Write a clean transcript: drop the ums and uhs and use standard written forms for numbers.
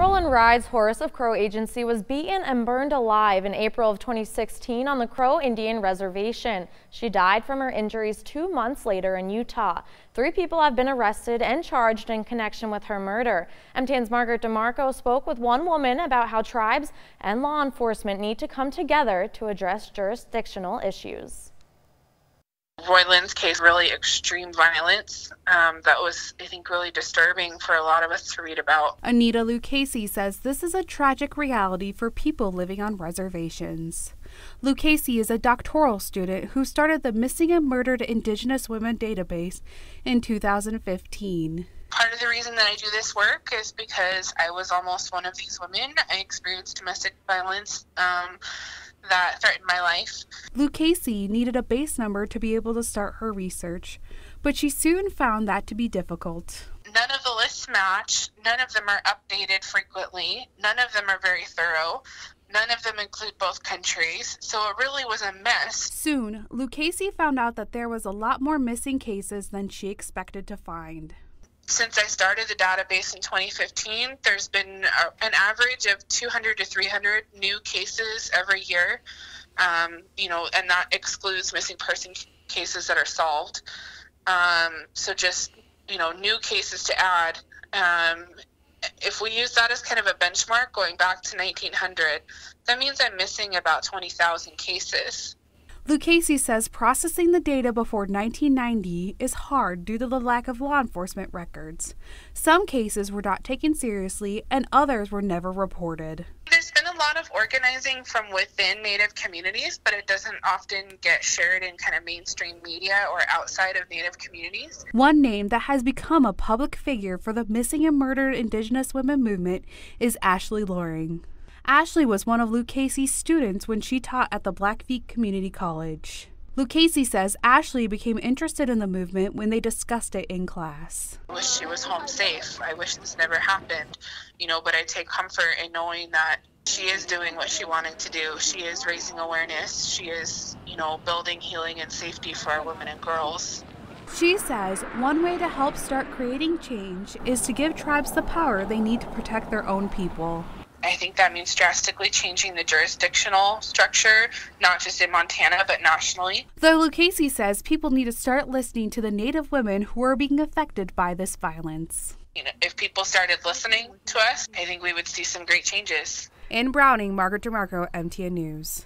Carolyn Ride's Horse of Crow Agency was beaten and burned alive in April of 2016 on the Crow Indian Reservation. She died from her injuries 2 months later in Utah. 3 people have been arrested and charged in connection with her murder. MTN's Margaret DeMarco spoke with one woman about how tribes and law enforcement need to come together to address jurisdictional issues. Roy Lynn's case, really extreme violence. That was, I think, really disturbing for a lot of us to read about. Annita Lucchesi says this is a tragic reality for people living on reservations. Lucchesi is a doctoral student who started the Missing and Murdered Indigenous Women database in 2015. Part of the reason that I do this work is because I was almost one of these women. I experienced domestic violence that threatened my life. Lucchesi needed a base number to be able to start her research, but she soon found that to be difficult. None of the lists match. None of them are updated frequently. None of them are very thorough. None of them include both countries, so it really was a mess. Soon, Lucchesi found out that there was a lot more missing cases than she expected to find. Since I started the database in 2015, there's been an average of 200 to 300 new cases every year, and that excludes missing person cases that are solved. So just, new cases to add. If we use that as kind of a benchmark going back to 1900, that means I'm missing about 20,000 cases. Lucchesi says processing the data before 1990 is hard due to the lack of law enforcement records. Some cases were not taken seriously and others were never reported. There's been a lot of organizing from within Native communities, but it doesn't often get shared in kind of mainstream media or outside of Native communities. One name that has become a public figure for the Missing and Murdered Indigenous Women movement is Ashley Loring. Ashley was one of Lucchesi's students when she taught at the Blackfeet Community College. Lucchesi says Ashley became interested in the movement when they discussed it in class. I wish she was home safe. I wish this never happened, but I take comfort in knowing that she is doing what she wanted to do. She is raising awareness. She is, building healing and safety for our women and girls. She says one way to help start creating change is to give tribes the power they need to protect their own people. I think that means drastically changing the jurisdictional structure, not just in Montana, but nationally. Though Lucchesi says people need to start listening to the Native women who are being affected by this violence. If people started listening to us, I think we would see some great changes. In Browning, Margaret DeMarco, MTN News.